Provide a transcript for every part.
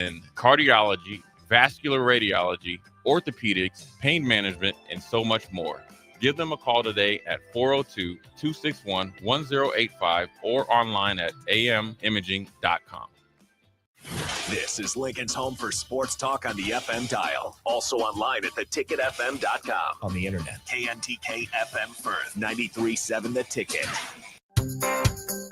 cardiology, vascular radiology, orthopedics, pain management, and so much more. Give them a call today at 402-261-1085 or online at amimaging.com. This is Lincoln's home for sports talk on the FM dial. Also online at theticketfm.com. On the internet. KNTK FM Firth, 93.7 The Ticket.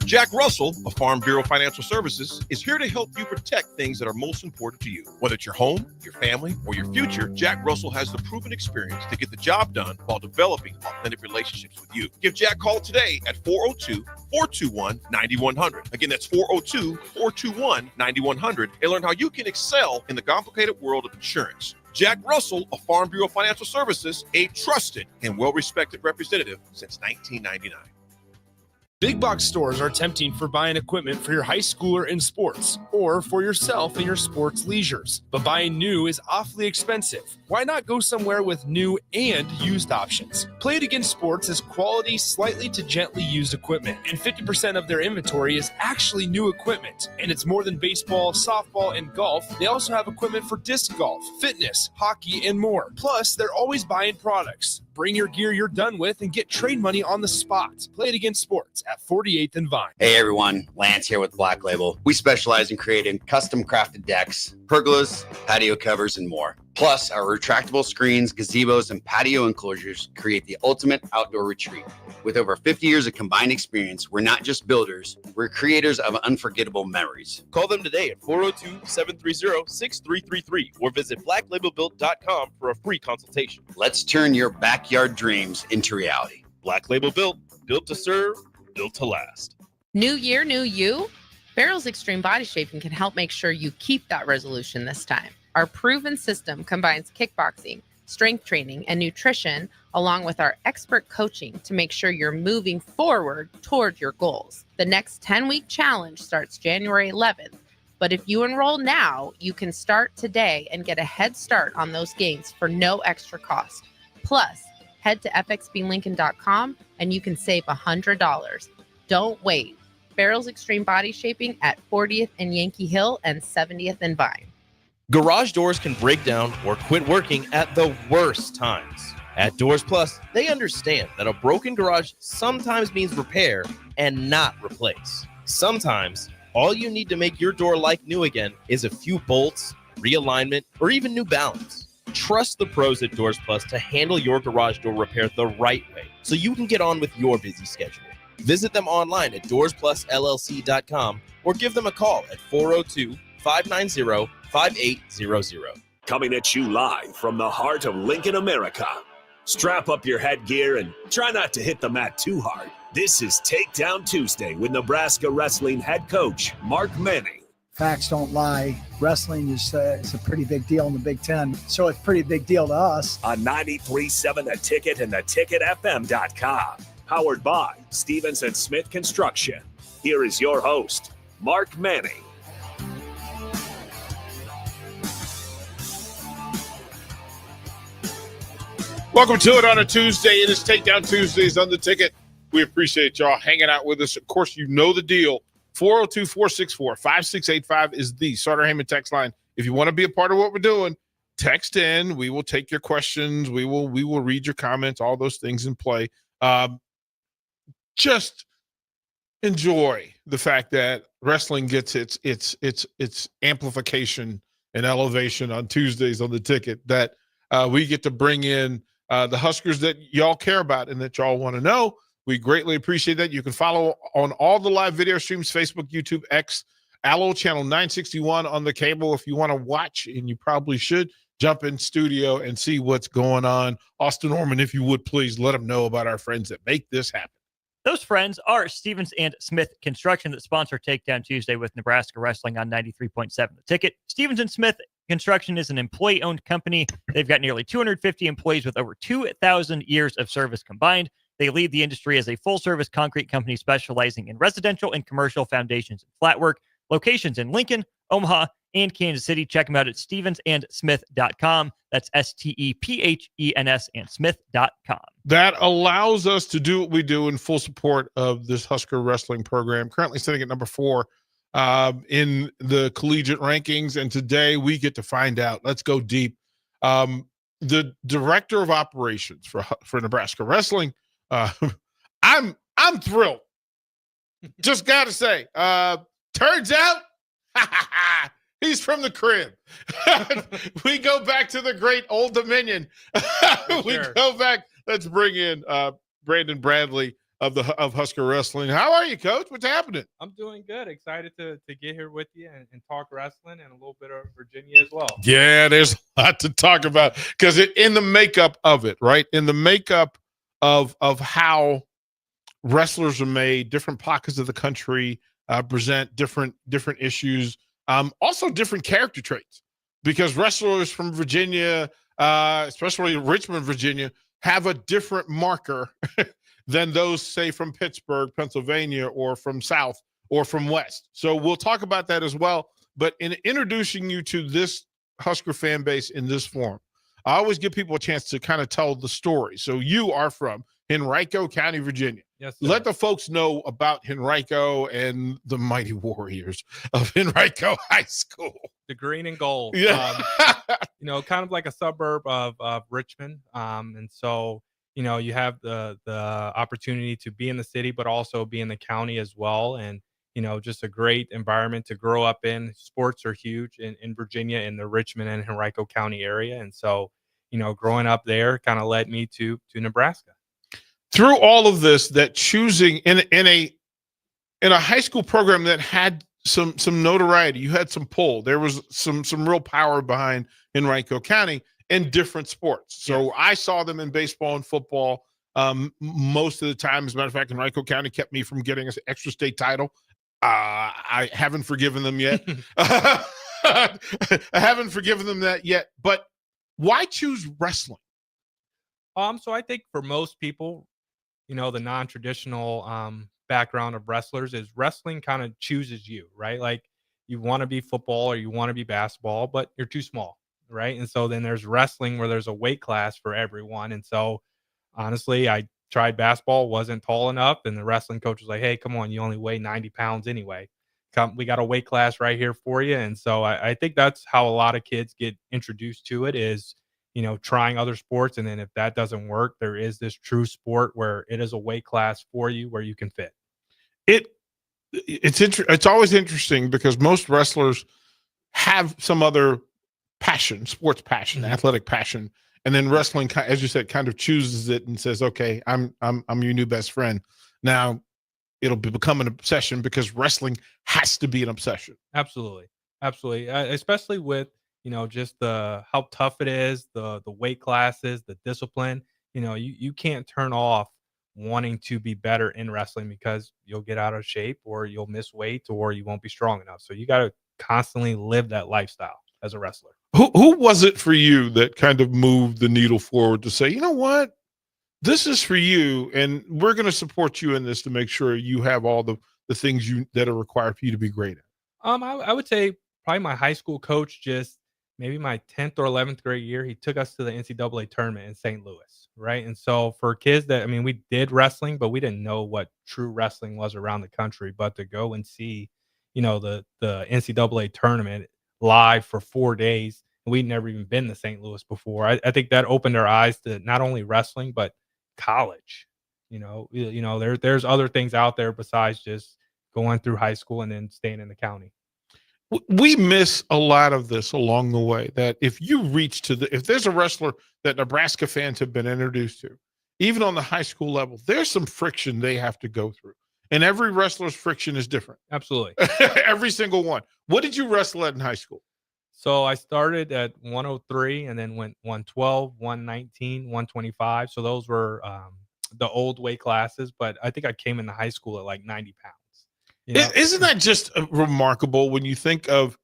Jack Russell of Farm Bureau Financial Services is here to help you protect things that are most important to you. Whether it's your home, your family, or your future, Jack Russell has the proven experience to get the job done while developing authentic relationships with you. Give Jack a call today at 402-421-9100. Again, that's 402-421-9100 and learn how you can excel in the complicated world of insurance. Jack Russell of Farm Bureau Financial Services, a trusted and well-respected representative since 1999. Big box stores are tempting for buying equipment for your high schooler in sports or for yourself in your sports leisures. But buying new is awfully expensive. Why not go somewhere with new and used options? Play It Again Sports has quality, slightly to gently used equipment, and 50% of their inventory is actually new equipment. And it's more than baseball, softball, and golf. They also have equipment for disc golf, fitness, hockey, and more. Plus, they're always buying products. Bring your gear you're done with and get trade money on the spot. Play It Again Sports at 48th and Vine. Hey everyone, Lance here with Black Label. We specialize in creating custom crafted decks, pergolas, patio covers, and more. Plus, our retractable screens, gazebos, and patio enclosures create the ultimate outdoor retreat. With over 50 years of combined experience, we're not just builders, we're creators of unforgettable memories. Call them today at 402-730-6333 or visit blacklabelbuilt.com for a free consultation. Let's turn your backyard dreams into reality. Black Label Built, built to serve, built to last. New year, new you? Barrel's Extreme Body Shaping can help make sure you keep that resolution this time. Our proven system combines kickboxing, strength training, and nutrition, along with our expert coaching to make sure you're moving forward toward your goals. The next 10-week challenge starts January 11th, but if you enroll now, you can start today and get a head start on those gains for no extra cost. Plus, head to fxblincoln.com and you can save $100. Don't wait. Barrel's Extreme Body Shaping at 40th and Yankee Hill and 70th and Vine. Garage doors can break down or quit working at the worst times. At Doors Plus, they understand that a broken garage sometimes means repair and not replace. Sometimes, all you need to make your door like new again is a few bolts, realignment, or even new balance. Trust the pros at Doors Plus to handle your garage door repair the right way so you can get on with your busy schedule. Visit them online at doorsplusllc.com or give them a call at 402-590-5800. Coming at you live from the heart of Lincoln, America. Strap up your headgear and try not to hit the mat too hard. This is Takedown Tuesday with Nebraska Wrestling head coach Mark Manning. Facts don't lie. Wrestling is it's a pretty big deal in the Big Ten, so it's a pretty big deal to us. On 93.7 The Ticket and theticketfm.com. Powered by Stevens & Smith Construction. Here is your host, Mark Manning. Welcome to it on a Tuesday. It is Takedown Tuesdays on The Ticket. We appreciate y'all hanging out with us. Of course, you know the deal. 402-464-5685 is the Sartor Heyman text line. If you want to be a part of what we're doing, text in. We will take your questions. We will read your comments, all those things in play. Just enjoy the fact that wrestling gets its amplification and elevation on Tuesdays on The Ticket, that we get to bring in the Huskers that y'all care about and that y'all want to know. We greatly appreciate that. You can follow on all the live video streams, Facebook, YouTube, X, Allo Channel 961 on the cable. If you want to watch, and you probably should, jump in studio and see what's going on. Austin Norman, if you would please let them know about our friends that make this happen. Those friends are Stevens & Smith Construction that sponsor Takedown Tuesday with Nebraska Wrestling on 93.7 The Ticket. Stevens & Smith Construction is an employee-owned company. They've got nearly 250 employees with over 2,000 years of service combined. They lead the industry as a full-service concrete company specializing in residential and commercial foundations and flat work. Locations in Lincoln, Omaha, and Kansas City. Check them out at stevensandsmith.com. That's STEPHENS and Smith.com. That allows us to do what we do in full support of this Husker wrestling program. Currently sitting at number 4 in the collegiate rankings. And today we get to find out. Let's go deep. The director of operations for Nebraska Wrestling. I'm thrilled. Just got to say, turns out he's from the crib. We go back to the great Old Dominion. We go back. Let's bring in Brandon Bradley of Husker Wrestling. How are you, Coach? What's happening? I'm doing good. Excited to get here with you and talk wrestling and a little bit of Virginia as well. Yeah, there's a lot to talk about because in the makeup of it, right? In the makeup of how wrestlers are made, different pockets of the country present different issues, also different character traits, because wrestlers from Virginia, especially Richmond, Virginia, have a different marker than those, say, from Pittsburgh, Pennsylvania, or from South or from West. So we'll talk about that as well. But in introducing you to this Husker fan base in this form, I always give people a chance to kind of tell the story. So you are from Henrico County, Virginia. Yes, sir. Let the folks know about Henrico and the mighty warriors of Henrico High School. The green and gold. Yeah. Kind of like a suburb of Richmond. And so, you have the opportunity to be in the city, but also be in the county as well. And, just a great environment to grow up in. Sports are huge in Virginia, in the Richmond and Henrico County area. And so, growing up there kind of led me to Nebraska. Through all of this, that choosing in a high school program that had some notoriety, you had some pull. There was some real power behind Henrico County in different sports. So yes. I saw them in baseball and football most of the time. As a matter of fact, Henrico County kept me from getting an extra state title. I haven't forgiven them yet. I haven't forgiven them that yet. But why choose wrestling? So I think for most people, the non-traditional background of wrestlers is wrestling kind of chooses you, right? Like you want to be football or you want to be basketball, but you're too small, right? And so then there's wrestling where there's a weight class for everyone. And so honestly, I tried basketball, wasn't tall enough, and the wrestling coach was like, hey, come on, you only weigh 90 pounds anyway. We got a weight class right here for you. And so I think that's how a lot of kids get introduced to it is, trying other sports. And then if that doesn't work, there is this true sport where it is a weight class for you where you can fit. It's always interesting because most wrestlers have some other passion, sports passion, athletic passion. And then wrestling, as you said, kind of chooses it and says, okay, I'm your new best friend. Now it'll become an obsession because wrestling has to be an obsession. Absolutely. Especially with, just how tough it is, the weight classes, the discipline. You can't turn off wanting to be better in wrestling because you'll get out of shape or you'll miss weight or you won't be strong enough. So you got to constantly live that lifestyle as a wrestler. Who was it for you that kind of moved the needle forward to say, you know what, this is for you and we're going to support you in this to make sure you have all the things that are required for you to be great at? I would say probably my high school coach, just maybe my 10th or 11th grade year, he took us to the NCAA tournament in St. Louis, right? And so for kids we did wrestling, but we didn't know what true wrestling was around the country. But to go and see, the NCAA tournament live for 4 days, and we'd never even been to St. Louis before. I think that opened our eyes to not only wrestling, but college. There's other things out there besides just going through high school and then staying in the county. We miss a lot of this along the way, that if you reach if there's a wrestler that Nebraska fans have been introduced to, even on the high school level, there's some friction they have to go through. And every wrestler's friction is different. Absolutely. Every single one. What did you wrestle at in high school? So I started at 103 and then went 112, 119, 125. So those were the old weight classes, but I think I came into high school at like 90 pounds. Isn't that just remarkable when you think of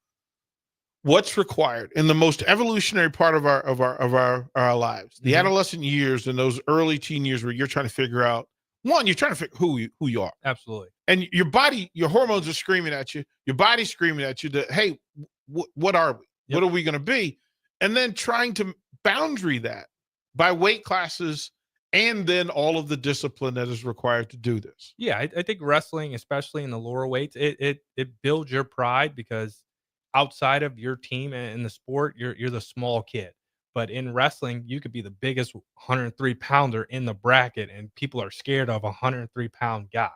what's required in the most evolutionary part of our lives, the adolescent years and those early teen years where you're trying to figure out, one, you're trying to figure who you are. Absolutely. And your body, your hormones are screaming at you. Your body's screaming at you that, hey, what are we? Yep. What are we going to be? And then trying to boundary that by weight classes and then all of the discipline that is required to do this. Yeah, I think wrestling, especially in the lower weights, it builds your pride because outside of your team and the sport, you're the small kid. But in wrestling, you could be the biggest 103 pounder in the bracket, and people are scared of a 103-pound guy.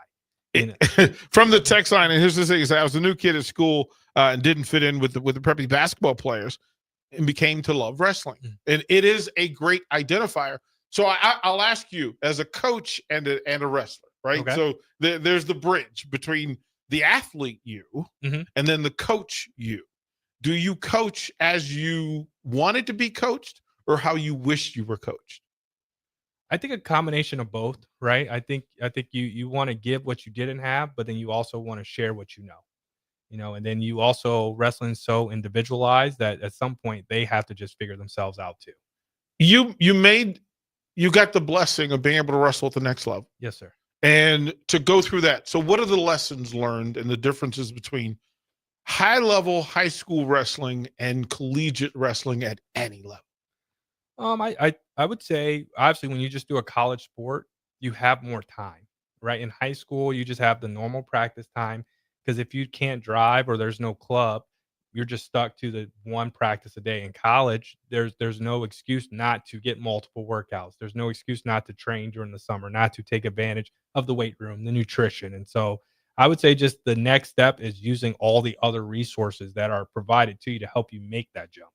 From the text line, and here's the thing: is I was a new kid at school and didn't fit in with the preppy basketball players, and became to love wrestling, and it is a great identifier. So I'll ask you, as a coach and a wrestler, right? Okay. So there's the bridge between the athlete you and then the coach you. Do you coach as you wanted to be coached, or how you wish you were coached? I think a combination of both, right? I think you want to give what you didn't have, but then you also want to share what you know, and then you also wrestling's so individualized that at some point they have to just figure themselves out too. You got the blessing of being able to wrestle at the next level. Yes, sir. And to go through that. So what are the lessons learned and the differences between high level high school wrestling and collegiate wrestling at any level? I would say obviously when you just do a college sport, you have more time, right? In high school, you just have the normal practice time because if you can't drive or there's no club, you're just stuck to the one practice a day. In college, there's no excuse not to get multiple workouts. There's no excuse not to train during the summer, not to take advantage of the weight room, the nutrition. And so I would say just the next step is using all the other resources that are provided to you to help you make that jump.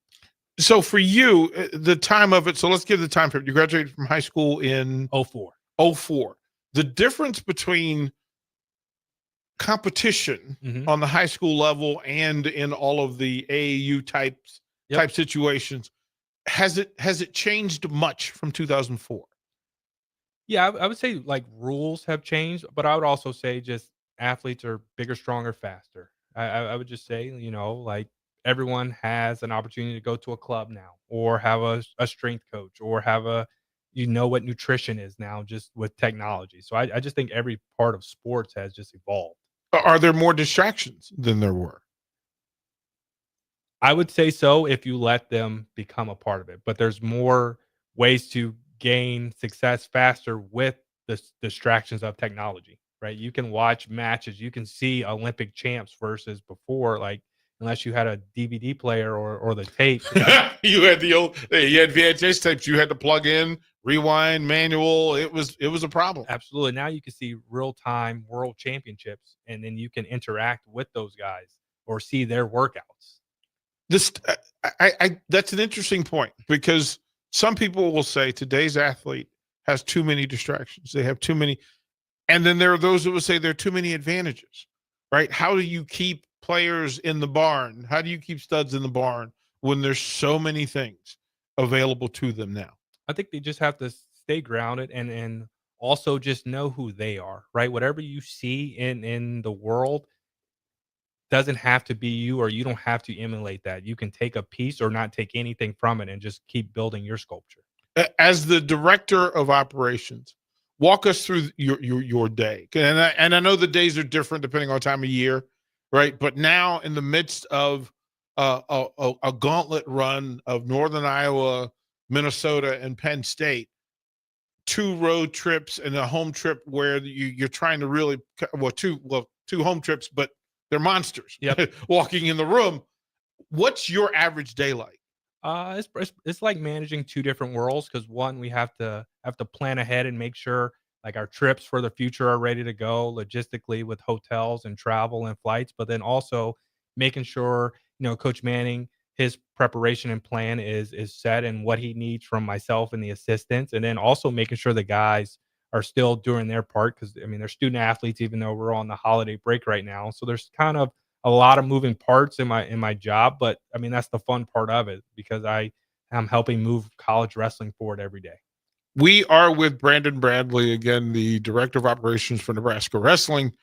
So for you, the time of it, so let's give the time frame. You graduated from high school in 04. The difference between competition on the high school level and in all of the AAU type situations, has it changed much from 2004? Yeah, I would say like rules have changed, but I would also say just athletes are bigger, stronger, faster. I would just say, like everyone has an opportunity to go to a club now or have a strength coach or have what nutrition is now just with technology. So I just think every part of sports has just evolved. Are there more distractions than there were? I would say so if you let them become a part of it, but there's more ways to gain success faster with the distractions of technology, right? You can watch matches, you can see Olympic champs versus before, like unless you had a DVD player or the tape. You had you had VHS tapes you had to plug in, rewind, manual. It was a problem. Absolutely. Now you can see real-time world championships, and then you can interact with those guys or see their workouts. That's an interesting point because some people will say today's athlete has too many distractions. They have too many. And then there are those that will say there are too many advantages, right? How do you keep players in the barn? How do you keep studs in the barn when there's so many things available to them now? I think they just have to stay grounded and also just know who they are, right? Whatever you see in the world doesn't have to be you, or you don't have to emulate that. You can take a piece or not take anything from it and just keep building your sculpture. As the director of operations, walk us through your day. And I know the days are different depending on time of year, right? But now in the midst of a gauntlet run of Northern Iowa, Minnesota, and Penn State, 2 road trips and a home trip where you're trying to really two home trips, but they're monsters. Walking in the room. What's your average day like? It's like managing 2 different worlds because one, we have to plan ahead and make sure like our trips for the future are ready to go logistically with hotels and travel and flights, but then also making sure, Coach Manning, his preparation and plan is set and what he needs from myself and the assistants. And then also making sure the guys are still doing their part. Cause they're student athletes, even though we're on the holiday break right now. So there's kind of a lot of moving parts in my job, but that's the fun part of it because I am helping move college wrestling forward every day. We are with Brandon Bradley, again, the director of operations for Nebraska Wrestling,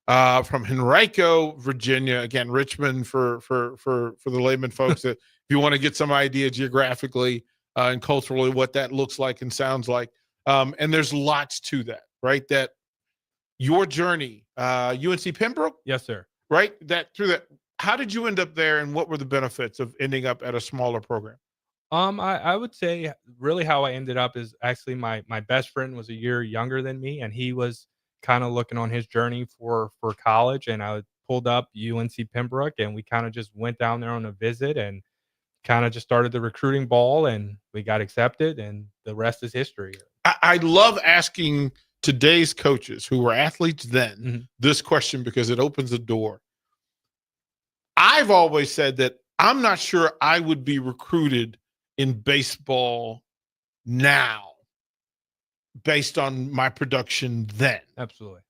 from Henrico, Virginia. Again, Richmond for the layman folks. That if you want to get some idea geographically and culturally what that looks like and sounds like, and there's lots to that, right? That your journey, UNC Pembroke, yes, sir. Right? How did you end up there, and what were the benefits of ending up at a smaller program? I would say really how I ended up is actually my best friend was a year younger than me, and he was kind of looking on his journey for college, and I pulled up UNC Pembroke, and we kind of just went down there on a visit and kind of just started the recruiting ball, and we got accepted, and the rest is history. I love asking today's coaches who were athletes then this question because it opens the door. I've always said that I'm not sure I would be recruited in baseball now based on my production then. Absolutely.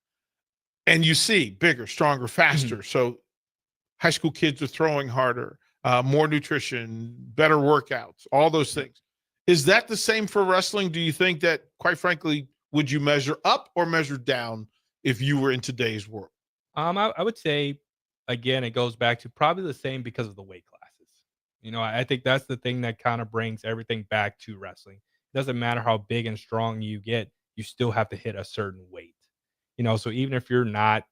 And you see bigger, stronger, faster. So high school kids are throwing harder, more nutrition, better workouts, all those things. Is that the same for wrestling? Do you think that, quite frankly, would you measure up or measure down if you were in today's world? I would say, again, it goes back to probably the same because of the weight classes. I think that's the thing that kind of brings everything back to wrestling. It doesn't matter how big and strong you get, you still have to hit a certain weight. So even if you're not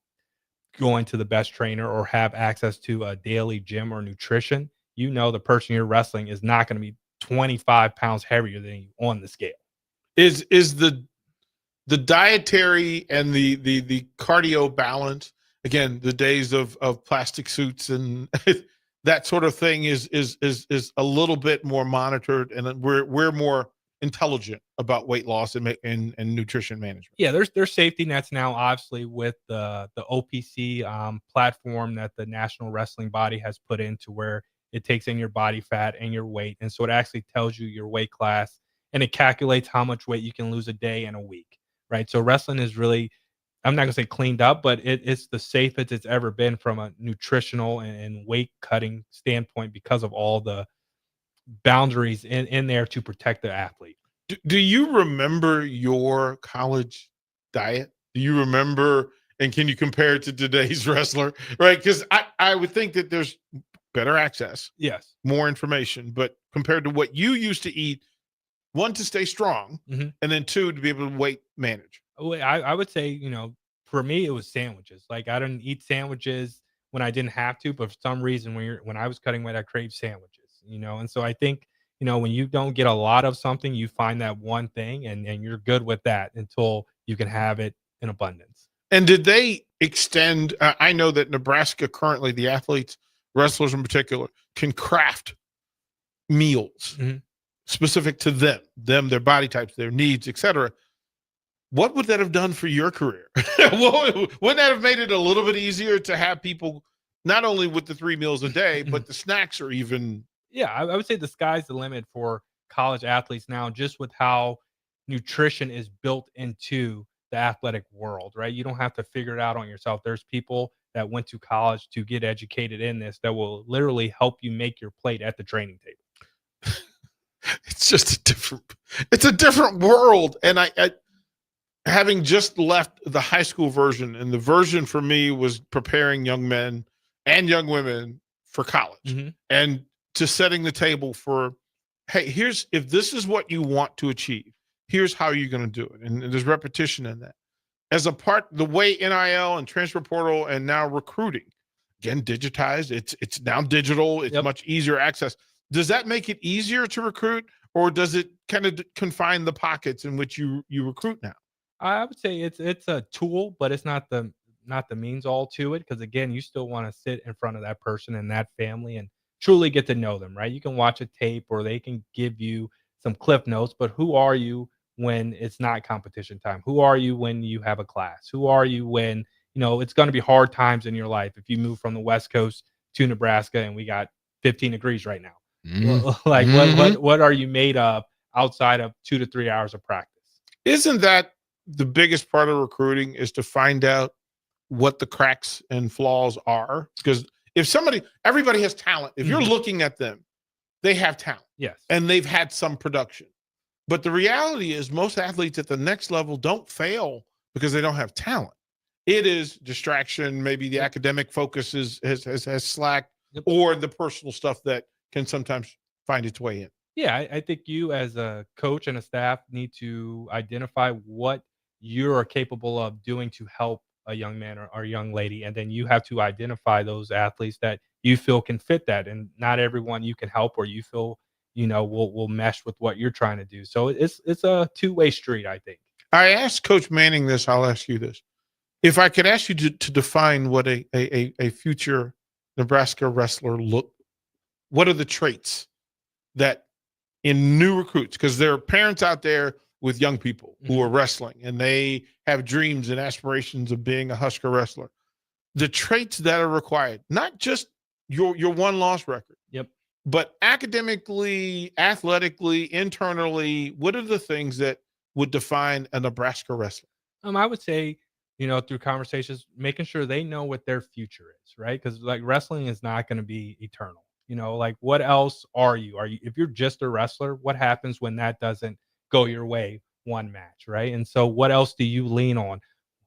going to the best trainer or have access to a daily gym or nutrition, the person you're wrestling is not going to be 25 pounds heavier than you on the scale. Is the dietary and the cardio balance, again, the days of plastic suits and that sort of thing is a little bit more monitored, and we're more intelligent about weight loss and nutrition management. Yeah, there's safety nets now, obviously, with the OPC platform that the National Wrestling Body has put into where it takes in your body fat and your weight, and so it actually tells you your weight class, and it calculates how much weight you can lose a day and a week, right? So wrestling is really, I'm not gonna say cleaned up, but it's the safest it's ever been from a nutritional and weight cutting standpoint because of all the boundaries in there to protect the athlete. Do you remember your college diet? Do you remember, and can you compare it to today's wrestler? Right? Because I would think that there's better access, Yes, more information, but compared to what you used to eat, one, to stay strong, and then two, to be able to weight manage. I would say, for me, it was sandwiches. Like I didn't eat sandwiches when I didn't have to, but for some reason, when I was cutting weight, I craved sandwiches. And so I think, when you don't get a lot of something, you find that one thing, and you're good with that until you can have it in abundance. And did they extend? I know that Nebraska currently, the athletes, wrestlers in particular, can craft meals specific to them, their body types, their needs, etc. What would that have done for your career? Wouldn't that have made it a little bit easier to have people not only with the 3 meals a day, but the snacks are even? Yeah, I would say the sky's the limit for college athletes now, just with how nutrition is built into the athletic world, right? You don't have to figure it out on yourself. There's people that went to college to get educated in this that will literally help you make your plate at the training table. It's just it's a different world. And I having just left the high school version, and the version for me was preparing young men and young women for college and to setting the table for, hey, if this is what you want to achieve, here's how you're going to do it. And there's repetition in that. As a part, the way NIL and transfer portal and now recruiting, again, digitized, it's now digital, it's much easier access. Does that make it easier to recruit, or does it kind of confine the pockets in which you recruit now? I would say it's a tool, but it's not the means all to it. Because again, you still want to sit in front of that person and that family and truly get to know them, right? You can watch a tape or they can give you some cliff notes, but who are you when it's not competition time? Who are you when you have a class? Who are you when, it's going to be hard times in your life if you move from the West Coast to Nebraska and we got 15 degrees right now? Like what are you made of outside of 2 to 3 hours of practice? Isn't that the biggest part of recruiting, is to find out what the cracks and flaws are? Because everybody has talent. If you're looking at them, they have talent. Yes. And they've had some production. But the reality is most athletes at the next level don't fail because they don't have talent. It is distraction. Maybe the academic focus has slacked, or the personal stuff that can sometimes find its way in. Yeah, I think you as a coach and a staff need to identify what you are capable of doing to help a young man or young lady. And then you have to identify those athletes that you feel can fit that. And not everyone you can help or you feel will mesh with what you're trying to do. So it's a two-way street, I think. I asked Coach Manning this. I'll ask you this. If I could ask you to define what a future Nebraska wrestler what are the traits that in new recruits, because there are parents out there with young people who are wrestling and they have dreams and aspirations of being a Husker wrestler. The traits that are required, not just your one-loss record, but academically, athletically, internally, what are the things that would define a Nebraska wrestler? I would say, through conversations, making sure they know what their future is, right? Because like wrestling is not going to be eternal. Like what else are you? If you're just a wrestler, what happens when that doesn't go your way one match, right? And so what else do you lean on?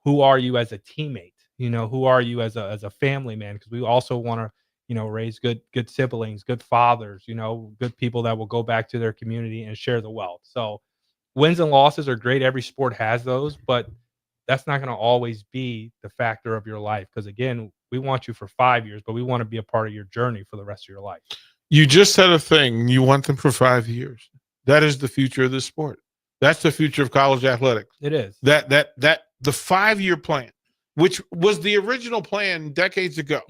Who are you as a teammate? Who are you as a family man? Because we also want to, raise good siblings, good fathers, good people that will go back to their community and share the wealth. So wins and losses are great. Every sport has those, but that's not going to always be the factor of your life. Because again, we want you for 5 years, but we want to be a part of your journey for the rest of your life. You just said a thing. You want them for 5 years. That is the future of this sport. That's the future of college athletics. It is. That the 5-year plan, which was the original plan decades ago.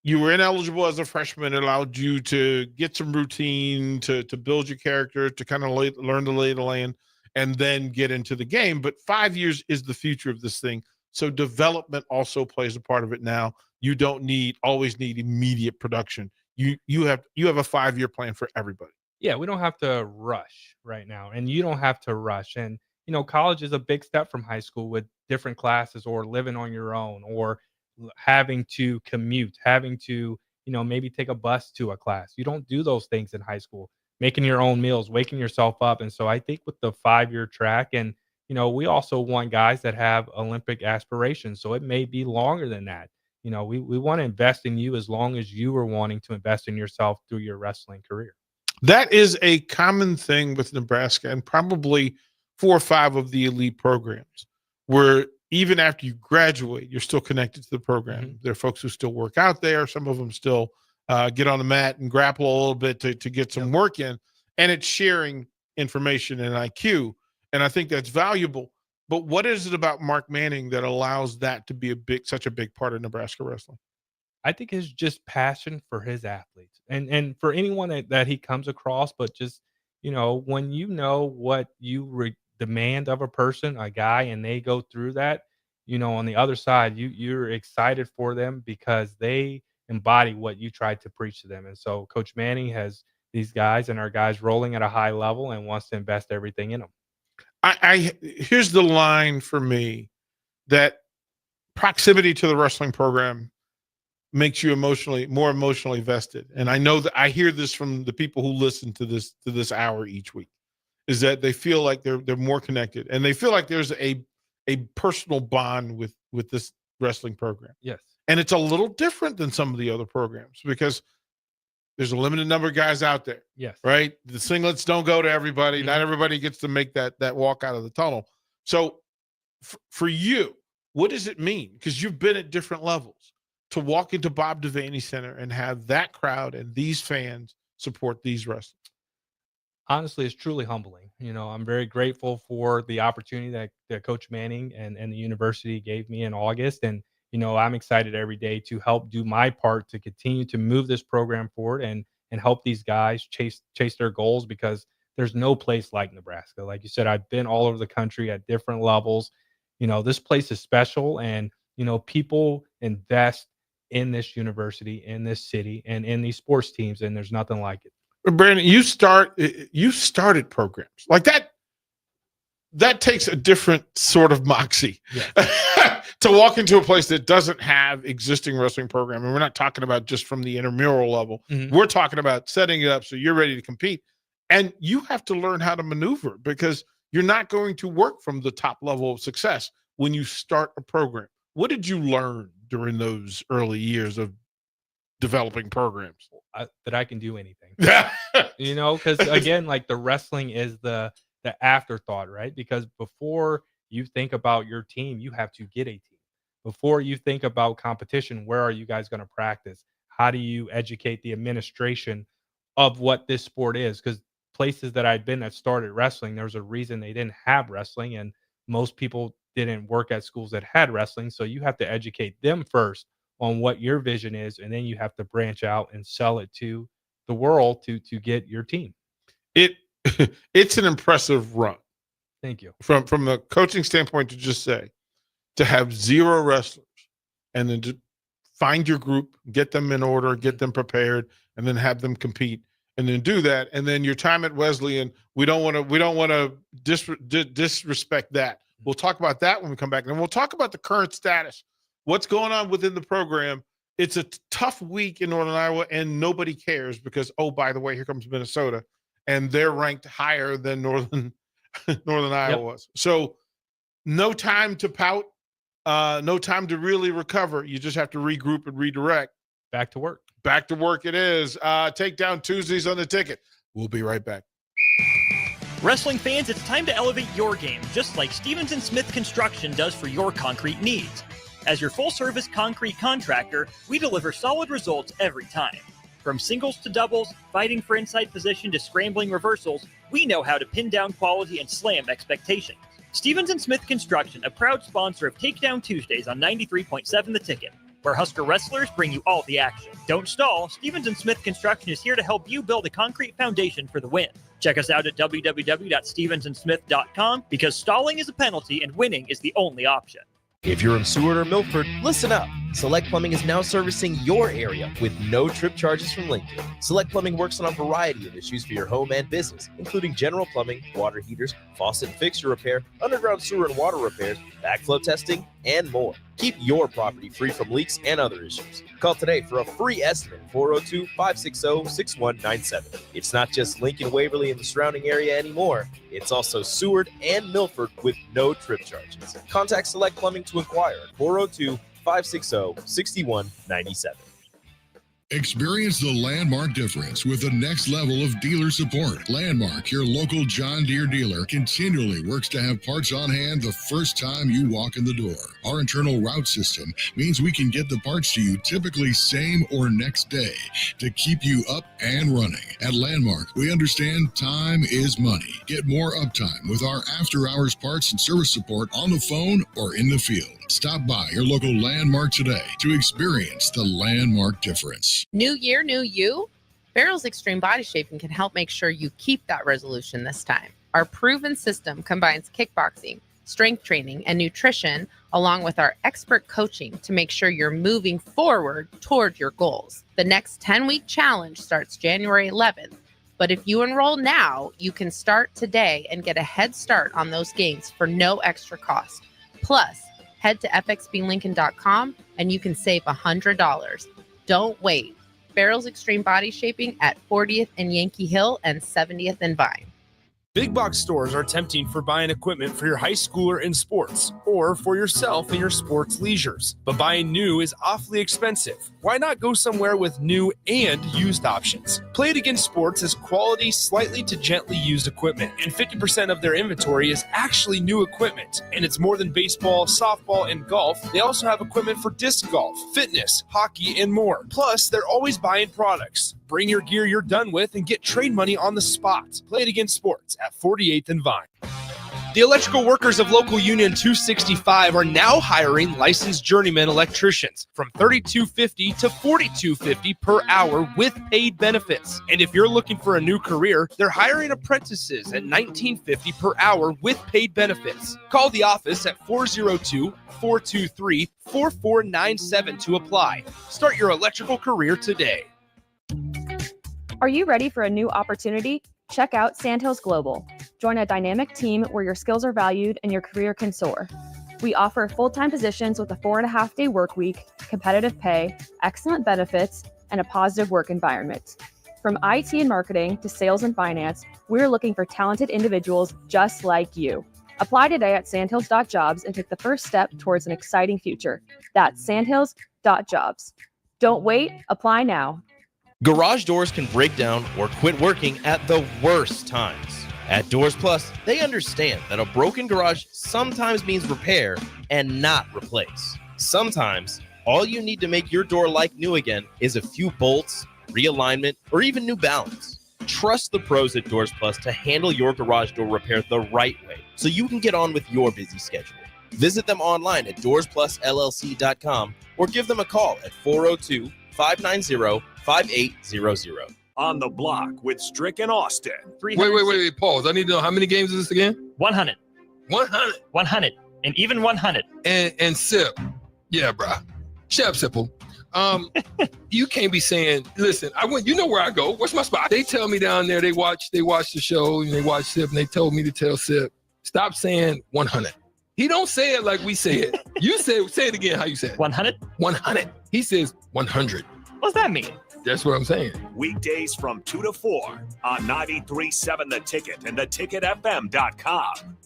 You were ineligible as a freshman. It allowed you to get some routine, to build your character, to kind of learn to lay of the land, and then get into the game. But 5 years is the future of this thing. So development also plays a part of it now. You don't always need immediate production. You have a 5-year plan for everybody. Yeah, we don't have to rush right now, and you don't have to rush. And college is a big step from high school with different classes, or living on your own, or having to commute, having to maybe take a bus to a class. You don't do those things in high school. Making your own meals, waking yourself up. And so I think with the 5-year track, and we also want guys that have Olympic aspirations, so it may be longer than that. We want to invest in you as long as you are wanting to invest in yourself through your wrestling career. That is a common thing with Nebraska, and probably 4 or 5 of the elite programs, where even after you graduate, you're still connected to the program. There are folks who still work out there. Some of them still get on the mat and grapple a little bit to get some work in, and it's sharing information and IQ. And I think that's valuable. But what is it about Mark Manning that allows that to be such a big part of Nebraska wrestling? I think it's just passion for his athletes and for anyone that he comes across, but just, when what you demand of a person, a guy, and they go through that, on the other side, you're excited for them because they embody what you tried to preach to them. And so Coach Manning has these guys and our guys rolling at a high level and wants to invest everything in them. Here's the line for me, that proximity to the wrestling program makes you more emotionally vested. And I know that I hear this from the people who listen to this hour each week, is that they feel like they're more connected, and they feel like there's a personal bond with this wrestling program. Yes. And it's a little different than some of the other programs because there's a limited number of guys out there. Yes. Right. The singlets don't go to everybody. Not everybody gets to make that walk out of the tunnel. So for you, what does it mean? Because you've been at different levels, to walk into Bob Devaney Center and have that crowd and these fans support these wrestlers. Honestly, it's truly humbling. I'm very grateful for the opportunity that Coach Manning and the university gave me in August. And, I'm excited every day to help do my part to continue to move this program forward and help these guys chase their goals, because there's no place like Nebraska. Like you said, I've been all over the country at different levels. This place is special, and, people invest in this university, in this city, and in these sports teams, and there's nothing like it. Brandon, you started programs like that. That takes a different sort of moxie. To walk into a place that doesn't have existing wrestling program. And we're not talking about just from the intramural level. We're talking about setting it up so you're ready to compete. And you have to learn how to maneuver, because you're not going to work from the top level of success when you start a program. What did you learn during those early years of developing programs? That I can do anything. Because again, like the wrestling is the afterthought, right? Because before you think about your team, you have to get a team. Before you think about competition, where are you guys going to practice? How do you educate the administration of what this sport is, because places that I'd been that started wrestling, there was a reason they didn't have wrestling, and most people didn't work at schools that had wrestling. So you have to educate them first on what your vision is, and then you have to branch out and sell it to the world to get your team. It's an impressive run. Thank you. From the coaching standpoint, to have 0 wrestlers and then to find your group, get them in order, get them prepared, and then have them compete, and then do that. And then your time at Wesleyan, we don't want to disrespect that. We'll talk about that when we come back, and we'll talk about the current status, what's going on within the program. It's a tough week in Northern Iowa, and nobody cares because, oh, by the way, here comes Minnesota, and they're ranked higher than Northern Iowa was. So no time to pout, no time to really recover. You just have to regroup and redirect. Back to work. Back to work it is. Takedown Tuesdays on the ticket. We'll be right back. Wrestling fans, it's time to elevate your game, just like Stevens & Smith Construction does for your concrete needs. As your full-service concrete contractor, we deliver solid results every time. From singles to doubles, fighting for inside position to scrambling reversals, we know how to pin down quality and slam expectations. Stevens & Smith Construction, a proud sponsor of Takedown Tuesdays on 93.7 The Ticket, where Husker wrestlers bring you all the action. Don't stall. Stevens & Smith Construction is here to help you build a concrete foundation for the win. Check us out at www.stevensandsmith.com because stalling is a penalty and winning is the only option. If you're in Seward or Milford, listen up. Select Plumbing is now servicing your area with no trip charges from Lincoln. Select Plumbing works on a variety of issues for your home and business, including general plumbing, water heaters, faucet and fixture repair, underground sewer and water repairs, backflow testing, and more. Keep your property free from leaks and other issues. Call today for a free estimate, 402-560-6197. It's not just Lincoln, Waverly, and the surrounding area anymore. It's also Seward and Milford with no trip charges. Contact Select Plumbing to inquire at 402-560-6197. Experience the Landmark difference with the next level of dealer support. Landmark, your local John Deere dealer, continually works to have parts on hand the first time you walk in the door. Our internal route system means we can get the parts to you typically same or next day to keep you up and running. At Landmark, we understand time is money. Get more uptime with our after-hours parts and service support on the phone or in the field. Stop by your local Landmark today to experience the Landmark difference. New year, new you? Barrel's Extreme Body Shaping can help make sure you keep that resolution this time. Our proven system combines kickboxing, strength training, and nutrition, along with our expert coaching to make sure you're moving forward toward your goals. The next 10-week challenge starts January 11th, but if you enroll now, you can start today and get a head start on those gains for no extra cost. Plus, head to fxblincoln.com and you can save $100. Don't wait. Barrel's Extreme Body Shaping at 40th and Yankee Hill and 70th and Vine. Big box stores are tempting for buying equipment for your high schooler in sports or for yourself in your sports leisures. But buying new is awfully expensive. Why not go somewhere with new and used options? Play It Again Sports has quality, slightly to gently used equipment, and 50% of their inventory is actually new equipment. And it's more than baseball, softball, and golf. They also have equipment for disc golf, fitness, hockey, and more. Plus, they're always buying products. Bring your gear you're done with and get trade money on the spot. Play It Again Sports at 48th and Vine. The electrical workers of Local Union 265 are now hiring licensed journeyman electricians from $32.50 to $42.50 per hour with paid benefits. And if you're looking for a new career, they're hiring apprentices at $19.50 per hour with paid benefits. Call the office at 402-423-4497 to apply. Start your electrical career today. Are you ready for a new opportunity? Check out Sandhills Global. Join a dynamic team where your skills are valued and your career can soar. We offer full-time positions with a 4.5-day work week, competitive pay, excellent benefits, and a positive work environment. From IT and marketing to sales and finance, we're looking for talented individuals just like you. Apply today at sandhills.jobs and take the first step towards an exciting future. That's sandhills.jobs. Don't wait, apply now. Garage doors can break down or quit working at the worst times. At Doors Plus, they understand that a broken garage sometimes means repair and not replace. Sometimes, all you need to make your door like new again is a few bolts, realignment, or even new balance. Trust the pros at Doors Plus to handle your garage door repair the right way so you can get on with your busy schedule. Visit them online at doorsplusllc.com or give them a call at 402-590-5800. On the Block with Strick and Austin. Wait, pause. I need to know how many games is this again? 100. 100. 100. And even 100. And Sip. Yeah, bruh. Shut up, Sipple. You can't be saying, listen, you know where I go. What's my spot? They tell me down there, they watch the show and they watch Sip and they told me to tell Sip, stop saying 100. He don't say it like we say it. You say it again how you say it. 100? 100. He says 100. What's that mean? That's what I'm saying. Weekdays from 2 to 4 on 93.7 The Ticket and theticketfm.com.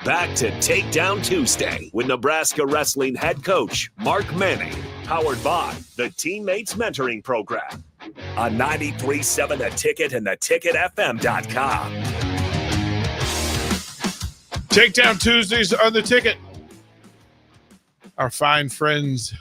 Back to Takedown Tuesday with Nebraska Wrestling head coach Mark Manning, powered by the Teammates Mentoring Program on 93.7 The Ticket and theticketfm.com. Takedown Tuesdays on The Ticket. Our fine friends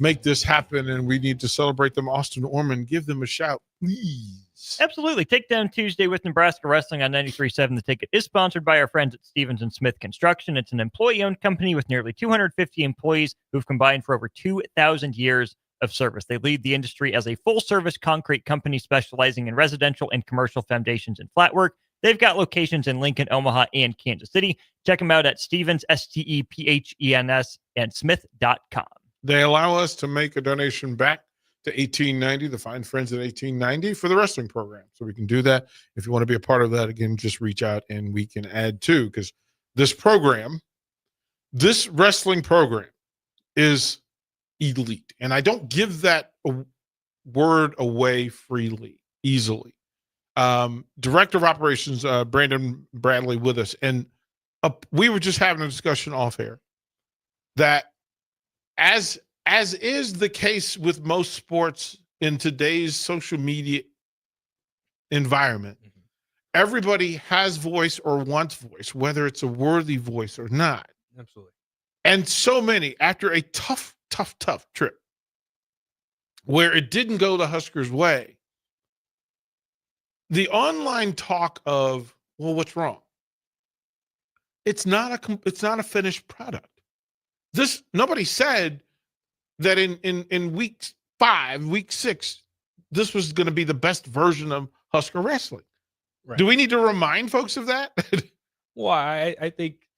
make this happen, and we need to celebrate them. Austin Orman, give them a shout, please. Absolutely. Takedown Tuesday with Nebraska Wrestling on 93.7 The Ticket is sponsored by our friends at Stevens & Smith Construction. It's an employee-owned company with nearly 250 employees who've combined for over 2,000 years of service. They lead the industry as a full-service concrete company specializing in residential and commercial foundations and flat work. They've got locations in Lincoln, Omaha, and Kansas City. Check them out at Stevens, STEPHENS, and Smith.com. They allow us to make a donation back to 1890, the fine friends at 1890, for the wrestling program. So we can do that. If you want to be a part of that, again, just reach out and we can add to, because this wrestling program is elite. And I don't give that word away easily. Director of Operations, Brandon Bradley, with us. And we were just having a discussion off air that as is the case with most sports in today's social media environment, everybody has voice or wants voice, whether it's a worthy voice or not. Absolutely. And so many, after a tough trip where it didn't go the Huskers' way, the online talk of, well, what's wrong? It's not a finished product. Nobody said that in week 6, this was going to be the best version of Husker wrestling. Right. Do we need to remind folks of that? Well, I think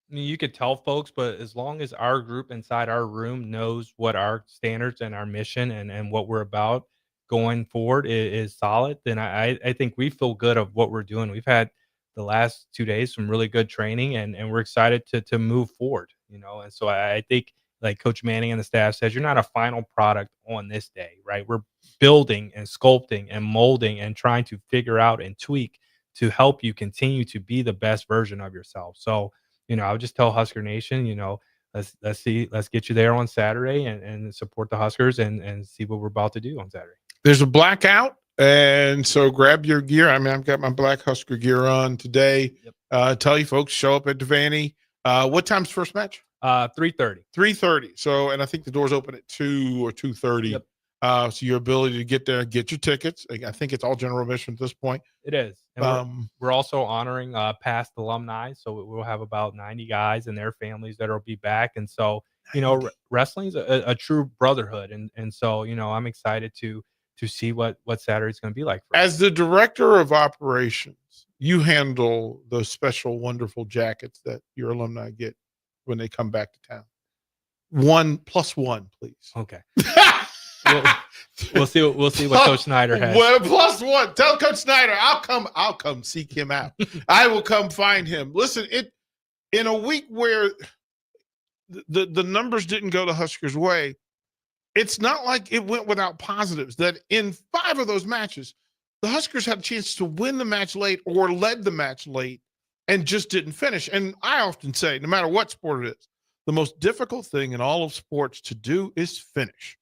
you could tell folks, but as long as our group inside our room knows what our standards and our mission and what we're about going forward is solid, then I think we feel good of what we're doing. We've had the last 2 days some really good training, and we're excited to move forward, and so I think, like Coach Manning and the staff says, you're not a final product on this day, right? We're building and sculpting and molding and trying to figure out and tweak to help you continue to be the best version of yourself. So, I would just tell Husker Nation, let's get you there on Saturday and support the Huskers and see what we're about to do on Saturday. There's a blackout, and so grab your gear. I've got my black Husker gear on today. Yep. Tell you folks, show up at Devaney. What time's first match? 3:30. 3:30. So, and I think the doors open at 2 or 2:30. Yep. So your ability to get there, get your tickets. I think it's all general admission at this point. It is. And we're also honoring past alumni. So we'll have about 90 guys and their families that will be back. And so, wrestling's a true brotherhood. And so, I'm excited to see what Saturday's going to be like. As the director of operations, you handle those special, wonderful jackets that your alumni get when they come back to town. 1+1, please. Okay. We'll see what Coach Snyder has. Well, +1. Tell Coach Snyder I'll come seek him out. I will come find him. Listen, in a week where the numbers didn't go the Huskers' way, it's not like it went without positives. That in 5 of those matches, the Huskers had a chance to win the match late or led the match late and just didn't finish. And I often say, no matter what sport it is, the most difficult thing in all of sports to do is finish.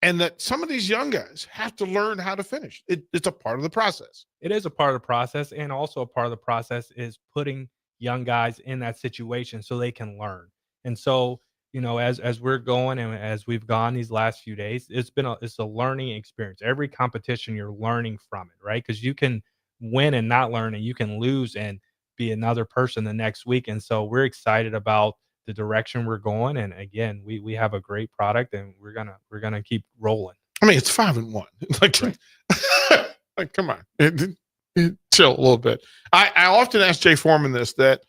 And that some of these young guys have to learn how to finish. It's a part of the process. It is a part of the process. And also a part of the process is putting young guys in that situation so they can learn. And so, as we're going and as we've gone these last few days, it's a learning experience. Every competition you're learning from it, right? Because you can win and not learn, and you can lose and be another person the next week. And so we're excited about the direction we're going. And again, we have a great product, and we're gonna keep rolling. I mean, it's 5-1. Like, Right. like, come on, chill a little bit. I often ask Jay Foreman this: that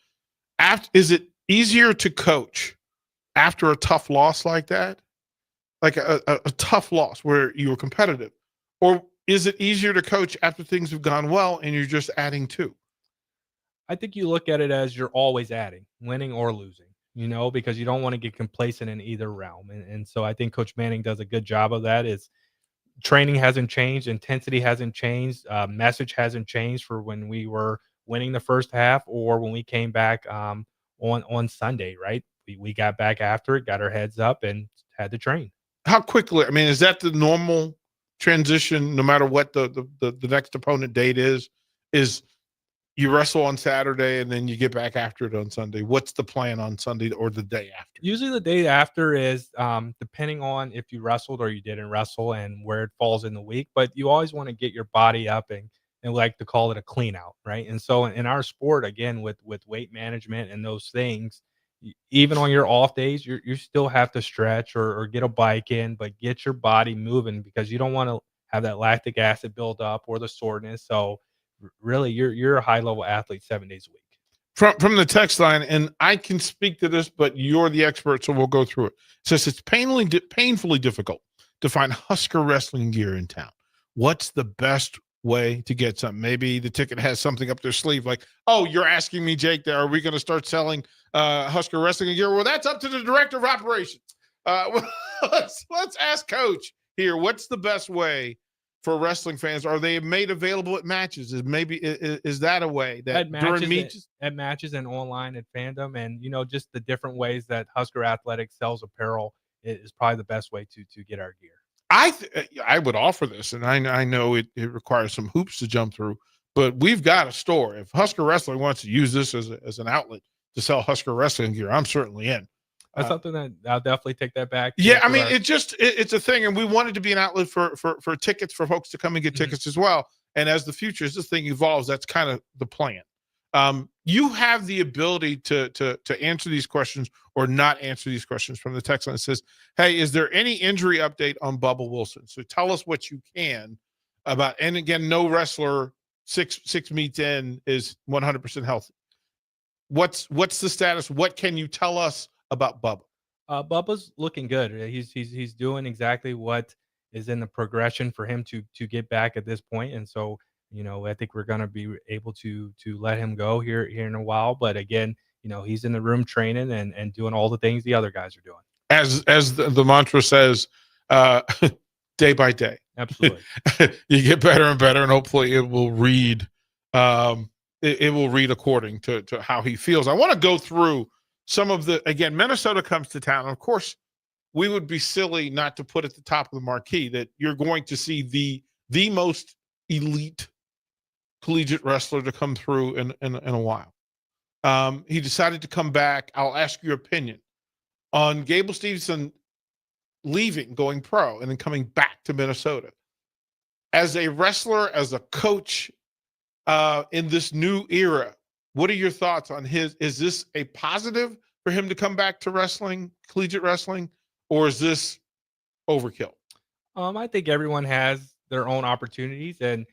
is it easier to coach after a tough loss like that, like a tough loss where you were competitive, or is it easier to coach after things have gone well and you're just adding to? I think you look at it as you're always adding, winning or losing, because you don't want to get complacent in either realm. And so I think Coach Manning does a good job of that. Is training hasn't changed, intensity hasn't changed, message hasn't changed for when we were winning the first half or when we came back on Sunday, right? We got back after it, got our heads up, and had to train. How quickly? I mean, is that the normal transition? No matter what the next opponent date is you wrestle on Saturday and then you get back after it on Sunday. What's the plan on Sunday or the day after? Usually the day after is depending on if you wrestled or you didn't wrestle and where it falls in the week. But you always want to get your body up and like to call it a clean out, right? And so in our sport, again, with weight management and those things, even on your off days, you still have to stretch or get a bike in, but get your body moving because you don't want to have that lactic acid build up or the soreness. So really, you're a high level athlete 7 days a week. From the text line, and I can speak to this, but you're the expert, so we'll go through it. It says it's painfully difficult to find Husker wrestling gear in town. What's the best way to get something? Maybe the ticket has something up their sleeve, like, oh, you're asking me, Jake, are we going to start selling Husker wrestling gear? Well, that's up to the director of operations. Let's ask Coach here. What's the best way for wrestling fans? Are they made available at matches? Is that a way that at matches and online at Fandom, and just the different ways that Husker Athletics sells apparel is probably the best way to get our gear. I would offer this, and I know it requires some hoops to jump through, but we've got a store. If Husker Wrestling wants to use this as an outlet to sell Husker wrestling gear, I'm certainly in. That's something that I'll definitely take that back. Yeah, I mean, it's a thing, and we wanted to be an outlet for tickets for folks to come and get tickets as well. And as the future, as this thing evolves, that's kind of the plan. You have the ability to answer these questions or not answer these questions from the text line. It says, hey, is there any injury update on Bubba Wilson? So tell us what you can about, and again, no wrestler six meets in is 100% healthy. What's the status? What can you tell us about Bubba? Bubba's looking good. He's doing exactly what is in the progression for him to get back at this point. And so, I think we're going to be able to let him go here in a while. But again, he's in the room training and doing all the things the other guys are doing. As the mantra says, day by day. Absolutely. You get better and better, and hopefully it will read. It will read according to how he feels. I want to go through some of again, Minnesota comes to town. Of course, we would be silly not to put at the top of the marquee that you're going to see the most elite collegiate wrestler to come through in a while. He decided to come back. I'll ask your opinion on Gable Stevenson leaving, going pro, and then coming back to Minnesota. As a wrestler, as a coach, in this new era, what are your thoughts on is this a positive for him to come back to wrestling, collegiate wrestling, or is this overkill? I think everyone has their own opportunities and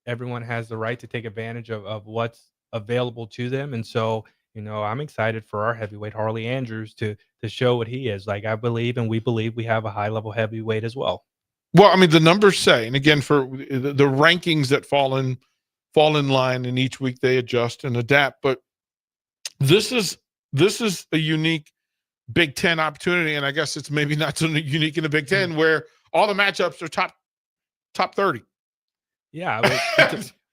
everyone has the right to take advantage of what's available to them. And so, I'm excited for our heavyweight Harley Andrews to show what he is. Like, I believe, and we believe we have a high level heavyweight as well. Well, I mean, the numbers say, and again, for the rankings that fall in line, and each week they adjust and adapt. But this is a unique Big Ten opportunity, and I guess it's maybe not so unique in the Big Ten where all the matchups are top 30. Yeah,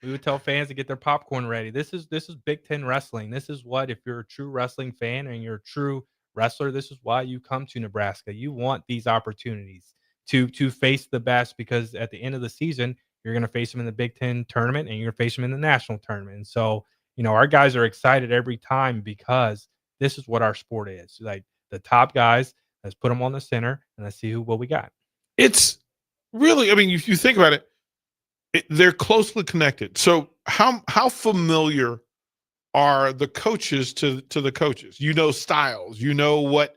we would tell fans to get their popcorn ready. This is Big Ten wrestling. This is what, if you're a true wrestling fan and you're a true wrestler, this is why you come to Nebraska. You want these opportunities to face the best, because at the end of the season, you're going to face them in the Big Ten tournament and you're going to face them in the national tournament. And so, our guys are excited every time because this is what our sport is. Like, the top guys. Let's put them on the center and let's see what we got. It's really, I mean, if you think about it, they're closely connected. So how familiar are the coaches to the coaches? You know styles. You know what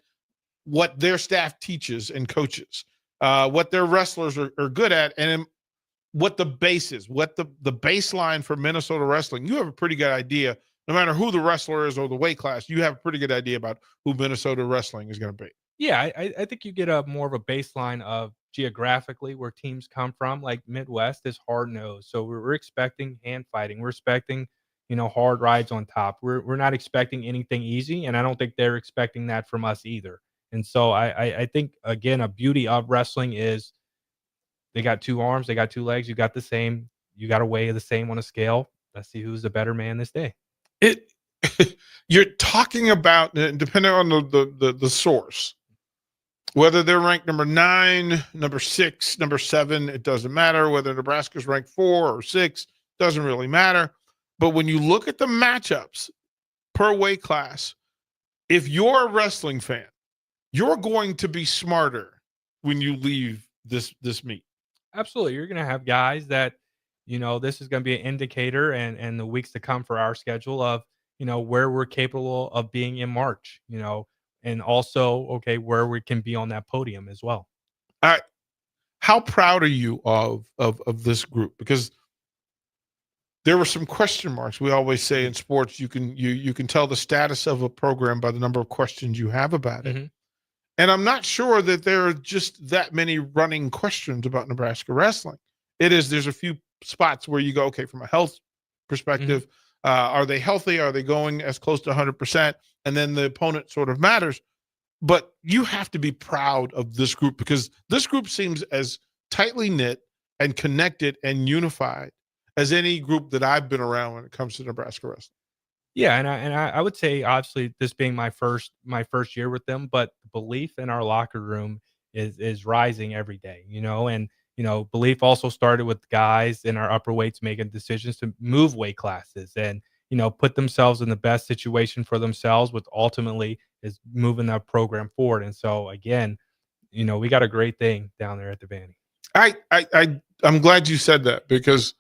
their staff teaches and coaches, what their wrestlers are good at, and what the base is, what the baseline for Minnesota wrestling. You have a pretty good idea. No matter who the wrestler is or the weight class, you have a pretty good idea about who Minnesota wrestling is going to be. Yeah, I think you get a more of a baseline of geographically where teams come from. Like Midwest is hard nosed, so we're expecting hand fighting. We're expecting, hard rides on top. We're not expecting anything easy, and I don't think they're expecting that from us either. And so I think again, a beauty of wrestling is they got 2 arms, they got 2 legs, you got the same, you got to weigh the same on a scale. Let's see who's the better man this day. You're talking about, depending on the source, whether they're ranked number 9, number 6, number 7, it doesn't matter. Whether Nebraska's ranked 4 or 6, doesn't really matter. But when you look at the matchups per weight class, if you're a wrestling fan, you're going to be smarter when you leave this meet. Absolutely. You're going to have guys that, this is going to be an indicator and the weeks to come for our schedule of, where we're capable of being in March, and also, okay, where we can be on that podium as well. All right. How proud are you of this group? Because there were some question marks. We always say in sports, you can tell the status of a program by the number of questions you have about it. Mm-hmm. And I'm not sure that there are just that many running questions about Nebraska wrestling. There's a few spots where you go, okay, from a health perspective, are they healthy? Are they going as close to 100%? And then the opponent sort of matters. But you have to be proud of this group because this group seems as tightly knit and connected and unified as any group that I've been around when it comes to Nebraska wrestling. Yeah, and I would say obviously this being my first year with them, but belief in our locker room is rising every day, and belief also started with guys in our upper weights making decisions to move weight classes and put themselves in the best situation for themselves, which ultimately is moving that program forward. And so again, we got a great thing down there at the Vandy. I'm glad you said that because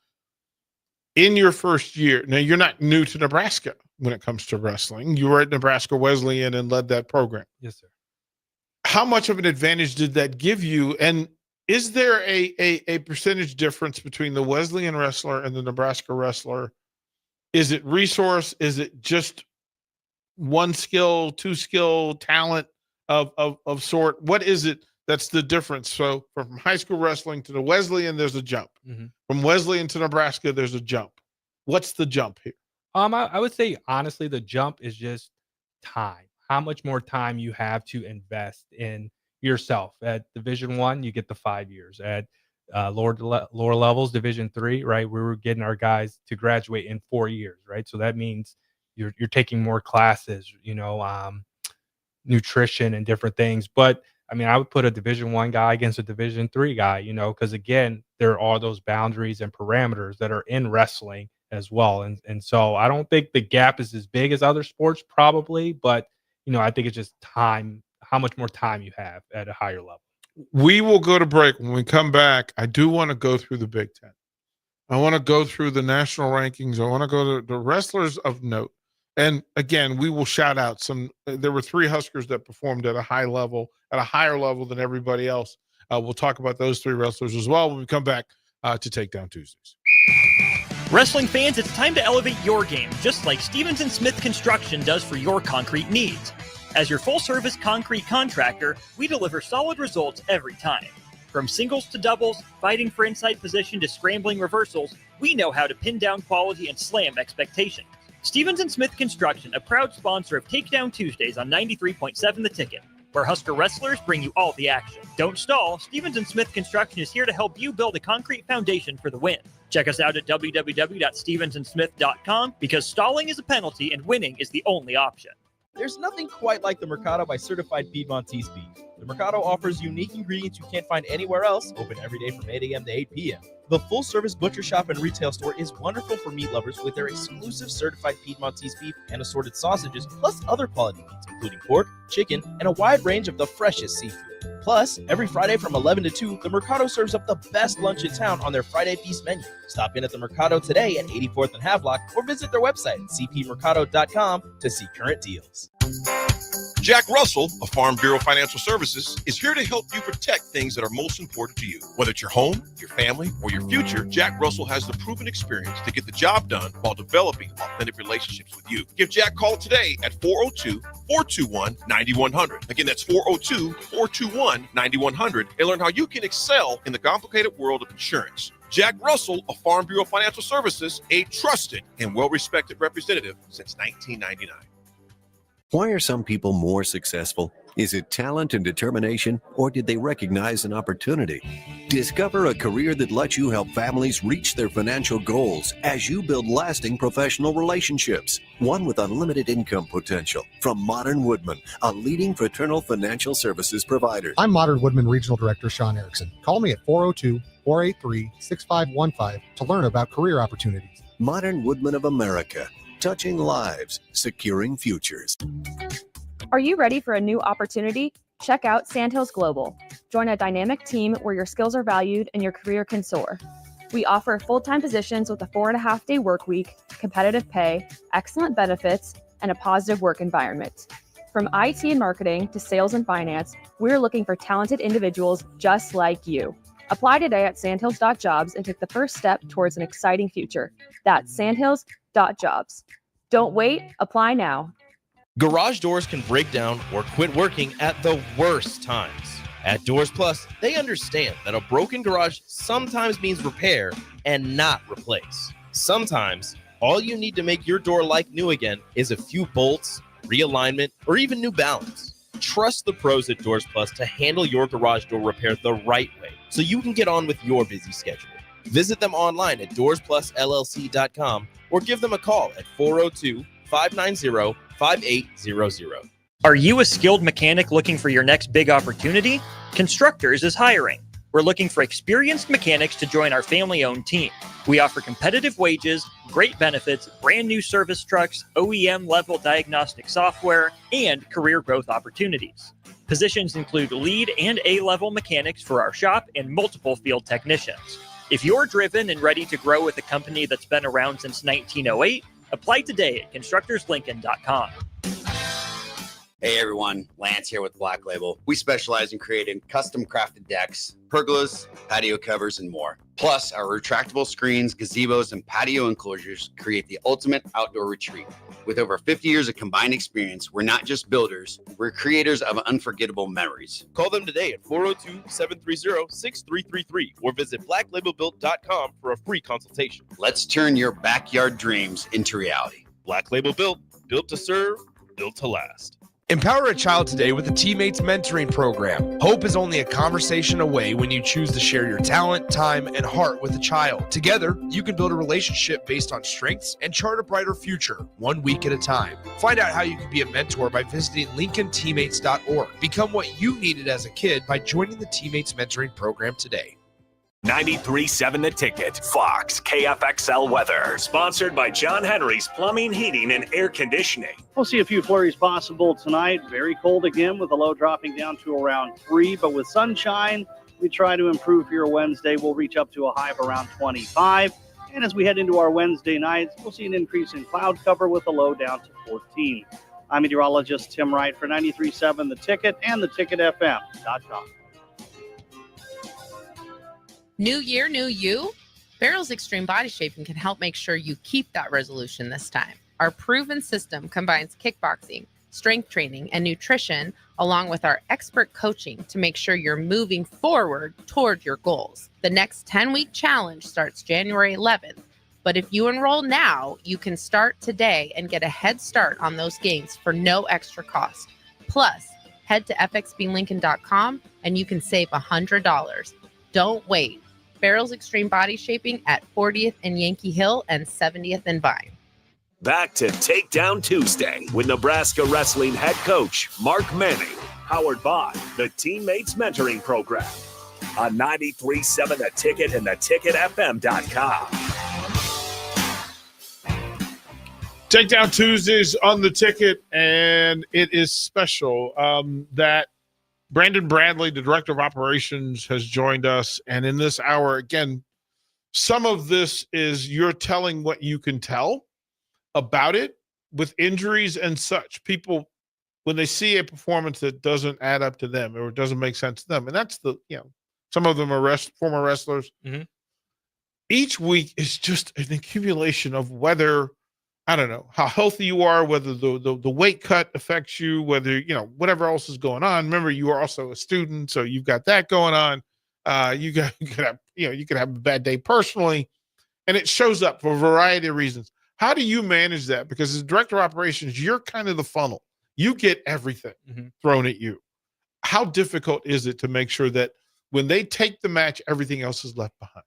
in your first year, now you're not new to Nebraska when it comes to wrestling. You were at Nebraska Wesleyan and led that program. Yes, sir. How much of an advantage did that give you? And is there a percentage difference between the Wesleyan wrestler and the Nebraska wrestler? Is it resource? Is it just one skill, 2 skill, talent of sort? What is it that's the difference? So from high school wrestling to the Wesleyan, there's a jump. Mm-hmm. From Wesleyan to Nebraska, there's a jump. What's the jump here? I would say honestly, the jump is just time. How much more time you have to invest in yourself. At Division I, you get the 5 years. At lower levels, Division III, right? We were getting our guys to graduate in 4 years, right? So that means you're taking more classes, nutrition and different things. But I mean, I would put a Division I guy against a Division III guy, because again, there are those boundaries and parameters that are in wrestling as well. And so I don't think the gap is as big as other sports probably, but I think it's just time, how much more time you have at a higher level. We will go to break. When we come back, I do want to go through the Big Ten. I want to go through the national rankings. I want to go to the wrestlers of note. And again, we will shout out there were 3 Huskers that performed at a higher level than everybody else. We'll talk about those 3 wrestlers as well when we come back to Takedown Tuesdays. Wrestling fans, it's time to elevate your game, just like Stevens & Smith Construction does for your concrete needs. As your full-service concrete contractor, we deliver solid results every time. From singles to doubles, fighting for inside position to scrambling reversals, we know how to pin down quality and slam expectations. Stevens & Smith Construction, a proud sponsor of Takedown Tuesdays on 93.7 The Ticket, where Husker wrestlers bring you all the action. Don't stall. Stevens & Smith Construction is here to help you build a concrete foundation for the win. Check us out at www.stevensandsmith.com because stalling is a penalty and winning is the only option. There's nothing quite like the Mercado by Certified Piedmontese beef. The Mercado offers unique ingredients you can't find anywhere else, open every day from 8 a.m. to 8 p.m. The full-service butcher shop and retail store is wonderful for meat lovers with their exclusive certified Piedmontese beef and assorted sausages, plus other quality meats, including pork, chicken, and a wide range of the freshest seafood. Plus, every Friday from 11 to 2, the Mercado serves up the best lunch in town on their Friday Feast menu. Stop in at the Mercado today at 84th and Havelock or visit their website at cpmercado.com to see current deals. Jack Russell of Farm Bureau Financial Services is here to help you protect things that are most important to you. Whether it's your home, your family, or your future, Jack Russell has the proven experience to get the job done while developing authentic relationships with you. Give Jack a call today at 402-421-9100. Again, that's 402-421-9100 and learn how you can excel in the complicated world of insurance. Jack Russell of Farm Bureau Financial Services, a trusted and well-respected representative since 1999. Why are some people more successful? Is it talent and determination, or did they recognize an opportunity? Discover a career that lets you help families reach their financial goals as you build lasting professional relationships. One with unlimited income potential. From Modern Woodman, a leading fraternal financial services provider. I'm Modern Woodman Regional Director Sean Erickson. Call me at 402-483-6515 to learn about career opportunities. Modern Woodman of America. Touching lives, securing futures. Are you ready for a new opportunity? Check out Sandhills Global. Join a dynamic team where your skills are valued and your career can soar. We offer full-time positions with a 4.5-day work week, competitive pay, excellent benefits, and a positive work environment. From IT and marketing to sales and finance, we're looking for talented individuals just like you. Apply today at sandhills.jobs and take the first step towards an exciting future. That's sandhills.jobs. Don't wait, apply now. Garage doors can break down or quit working at the worst times. At Doors Plus, they understand that a broken garage sometimes means repair and not replace. Sometimes, all you need to make your door like new again is a few bolts, realignment, or even new balance. Trust the pros at Doors Plus to handle your garage door repair the right way so you can get on with your busy schedule. Visit them online at doorsplusllc.com or give them a call at 402-590-5800. Are you a skilled mechanic looking for your next big opportunity? Constructors is hiring. We're looking for experienced mechanics to join our family-owned team. We offer competitive wages, great benefits, brand new service trucks, OEM-level diagnostic software, and career growth opportunities. Positions include lead and A-level mechanics for our shop and multiple field technicians. If you're driven and ready to grow with a company that's been around since 1908, apply today at constructorslincoln.com. Hey everyone, Lance here with Black Label. We specialize in creating custom crafted decks, pergolas, patio covers, and more. Plus, our retractable screens, gazebos, and patio enclosures create the ultimate outdoor retreat. With over 50 years of combined experience, we're not just builders, we're creators of unforgettable memories. Call them today at 402-730-6333 or visit blacklabelbuilt.com for a free consultation. Let's turn your backyard dreams into reality. Black Label Built, built to serve, built to last. Empower a child today with the Teammates Mentoring Program. Hope is only a conversation away when you choose to share your talent, time, and heart with a child. Together, you can build a relationship based on strengths and chart a brighter future, 1 week at a time. Find out how you can be a mentor by visiting LincolnTeammates.org. Become what you needed as a kid by joining the Teammates Mentoring Program today. 93.7 The Ticket, Fox, KFXL weather. Sponsored by John Henry's Plumbing, Heating, and Air Conditioning. We'll see a few flurries possible tonight. Very cold again with the low dropping down to around 3. But with sunshine, we try to improve here Wednesday. We'll reach up to a high of around 25. And as we head into our Wednesday nights, we'll see an increase in cloud cover with a low down to 14. I'm meteorologist Tim Wright for 93.7 The Ticket and theticketfm.com. New year, new you? Barrel's Extreme Body Shaping can help make sure you keep that resolution this time. Our proven system combines kickboxing, strength training, and nutrition, along with our expert coaching to make sure you're moving forward toward your goals. The next 10-week challenge starts January 11th, but if you enroll now, you can start today and get a head start on those gains for no extra cost. Plus, head to fxblincoln.com and you can save $100. Don't wait. Barrel's Extreme Body Shaping at 40th and Yankee Hill and 70th and Vine. Back to Takedown Tuesday with Nebraska Wrestling head coach Mark Manning. powered by the Teammates Mentoring Program on 93.7 The Ticket and theticketfm.com. Takedown Tuesdays on the Ticket, and it is special that Brandon Bradley, the Director of Operations, has joined us. And in this hour, again, some of this is you're telling what you can tell about it with injuries and such. People, when they see a performance that doesn't add up to them or doesn't make sense to them, and that's some of them are former wrestlers. Mm-hmm. Each week is just an accumulation of whether, I don't know, how healthy you are, whether the weight cut affects you, whether, whatever else is going on. Remember, you are also a student, so you've got that going on. You could have a bad day personally, and it shows up for a variety of reasons. How do you manage that? Because as Director of Operations, you're kind of the funnel. You get everything thrown at you. How difficult is it to make sure that when they take the match, everything else is left behind?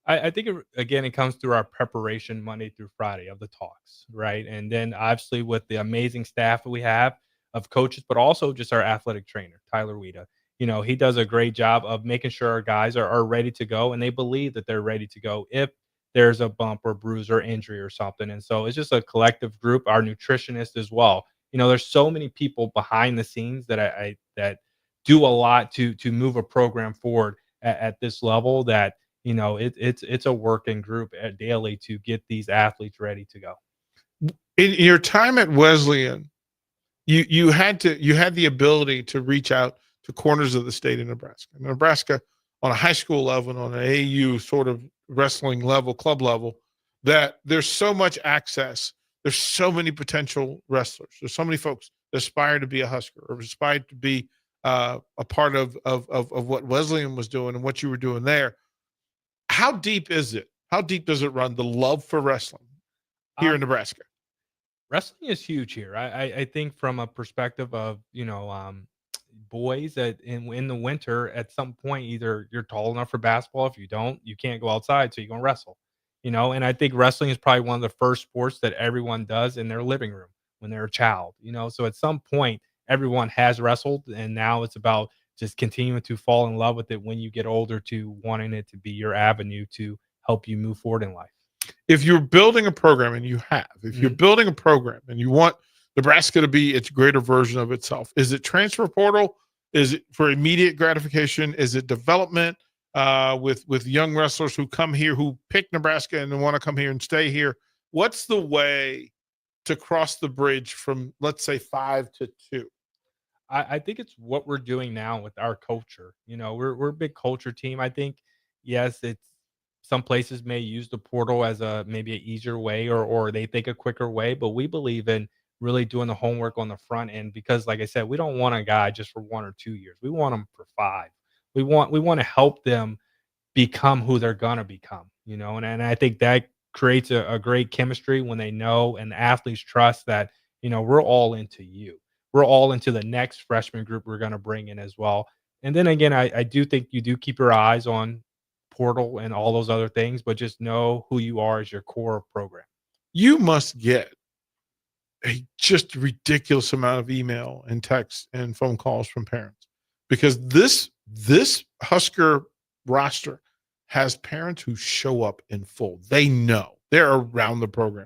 I think, it comes through our preparation Monday through Friday of the talks, right? And then obviously with the amazing staff that we have of coaches, but also just our athletic trainer, Tyler Weeda. He does a great job of making sure our guys are ready to go, and they believe that they're ready to go if there's a bump or bruise or injury or something. And so it's just a collective group, our nutritionist as well. There's so many people behind the scenes that that do a lot to move a program forward at this level that, it's a working group daily to get these athletes ready to go. In your time at Wesleyan, you had the ability to reach out to corners of the state of Nebraska. Nebraska, on a high school level and on an AAU sort of wrestling level, club level, that there's so much access. There's so many potential wrestlers. There's so many folks that aspire to be a Husker or aspire to be a part of what Wesleyan was doing and what you were doing there. How deep is it? How deep does it run, the love for wrestling here in Nebraska? Wrestling is huge here. I think from a perspective of, boys that in the winter, at some point, either you're tall enough for basketball. If you don't, you can't go outside. So you're going to wrestle, and I think wrestling is probably one of the first sports that everyone does in their living room when they're a child, so at some point everyone has wrestled, and now it's about just continuing to fall in love with it when you get older, to wanting it to be your avenue to help you move forward in life. If you're building a program, and if you're building a program and you want Nebraska to be its greater version of itself, is it transfer portal? Is it for immediate gratification? Is it development with young wrestlers who come here, who pick Nebraska and want to come here and stay here? What's the way to cross the bridge from, let's say, 5 to 2? I think it's what we're doing now with our culture. We're a big culture team. I think, yes, it's some places may use the portal as maybe an easier way or they think a quicker way, but we believe in really doing the homework on the front end, because like I said, we don't want a guy just for 1 or 2 years. We want them for 5. We want to help them become who they're going to become, and I think that creates a great chemistry when they know and the athletes trust that, we're all into you. We're all into the next freshman group we're going to bring in as well. And then again, I do think you do keep your eyes on portal and all those other things, but just know who you are as your core program. You must get a just ridiculous amount of email and text and phone calls from parents, because this Husker roster has parents who show up in full. They know they're around the program.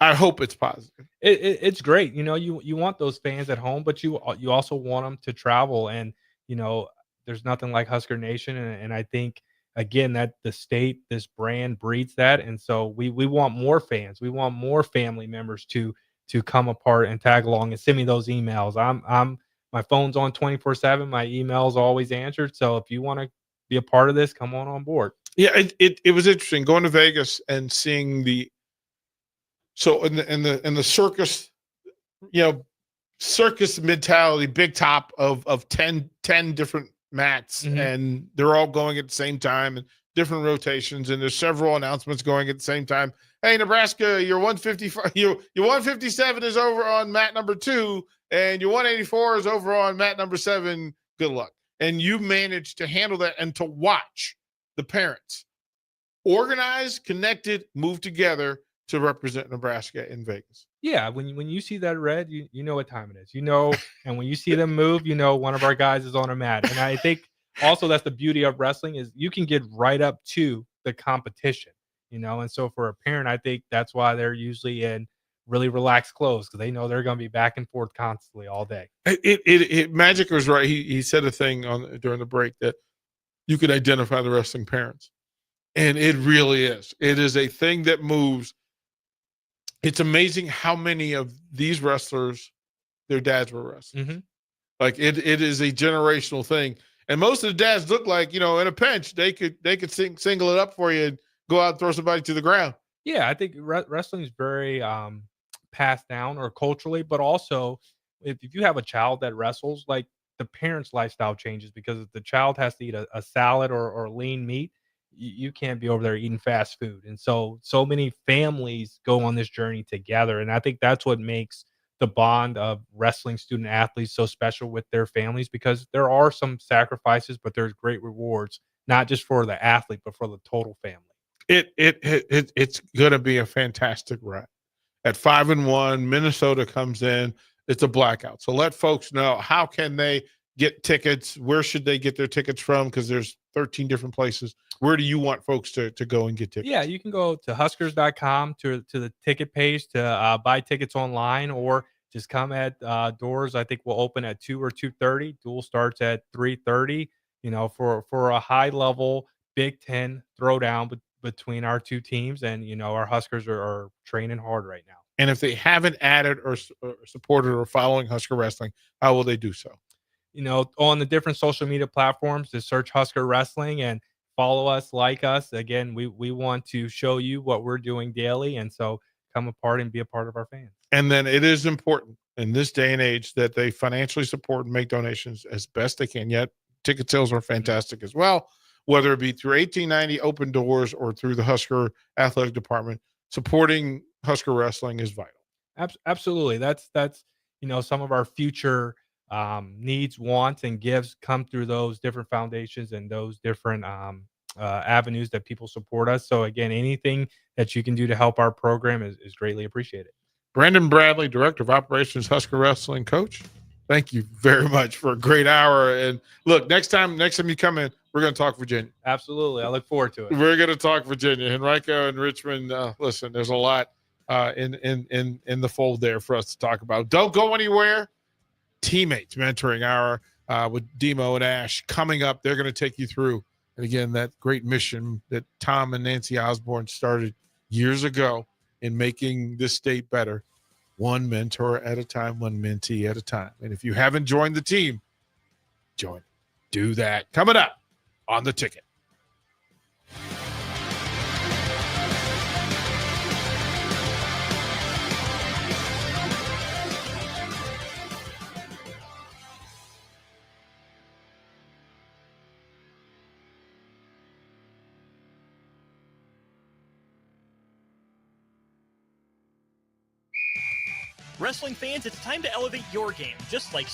I hope it's positive. It's great. You want those fans at home, but you also want them to travel. And, there's nothing like Husker Nation. And I think, again, that the state, this brand breeds that. And so we want more fans. We want more family members to come apart and tag along and send me those emails. My phone's on 24/7. My email's always answered. So if you want to be a part of this, come on board. Yeah, it was interesting going to Vegas and seeing in the circus, circus mentality, big top of 10 different mats, and they're all going at the same time and different rotations, and there's several announcements going at the same time. Hey, Nebraska, your 155, your 157 is over on mat number 2, and your 184 is over on mat number 7. Good luck. And you managed to handle that and to watch the parents organized, connected, move together to represent Nebraska in Vegas. Yeah, when you see that red, you know what time it is. You know, and when you see them move, you know one of our guys is on a mat. And I think also that's the beauty of wrestling is you can get right up to the competition, And so for a parent, I think that's why they're usually in really relaxed clothes because they know they're going to be back and forth constantly all day. Magic was right. He said a thing during the break that you could identify the wrestling parents, and it really is. It is a thing that moves. It's amazing how many of these wrestlers, their dads were wrestlers. Mm-hmm. Like it is a generational thing, and most of the dads look like in a pinch they could single it up for you and go out and throw somebody to the ground. Yeah, I think wrestling is very passed down or culturally, but also if you have a child that wrestles, like the parents' lifestyle changes because if the child has to eat a salad or lean meat, you can't be over there eating fast food. And so many families go on this journey together. And I think that's what makes the bond of wrestling student athletes so special with their families because there are some sacrifices, but there's great rewards, not just for the athlete, but for the total family. It's going to be a fantastic ride. At 5-1, Minnesota comes in. It's a blackout. So let folks know, how can they get tickets? Where should they get their tickets from? Because there's 13 different places. Where do you want folks to go and get tickets? Yeah, you can go to huskers.com to the ticket page to buy tickets online or just come at doors. I think we'll open at 2 or 2:30. Duel starts at 3:30, for a high level Big Ten throwdown between our two teams. And, our Huskers are training hard right now. And if they haven't added or supported or following Husker Wrestling, how will they do so? On the different social media platforms, to search Husker Wrestling and follow us, like us. Again, we want to show you what we're doing daily. And so come apart and be a part of our fans. And then it is important in this day and age that they financially support and make donations as best they can. Yet ticket sales are fantastic as well, whether it be through 1890 Open Doors or through the Husker Athletic Department. Supporting Husker Wrestling is vital. Absolutely. That's some of our future needs, wants, and gifts come through those different foundations and those different avenues that people support us. So again, anything that you can do to help our program is greatly appreciated. Brandon Bradley, Director of Operations, Husker Wrestling Coach. Thank you very much for a great hour. And look, next time you come in, we're going to talk Virginia. Absolutely. I look forward to it. We're going to talk Virginia. Henrico and Richmond, listen, there's a lot in the fold there for us to talk about. Don't go anywhere. Teammates mentoring hour with Demo and Ash coming up. They're going to take you through, and again, that great mission that Tom and Nancy Osborne started years ago in making this state better, one mentor at a time, one mentee at a time. And if you haven't joined the team, join. Do that. Coming up on The Ticket. Wrestling fans, it's time to elevate your game, just like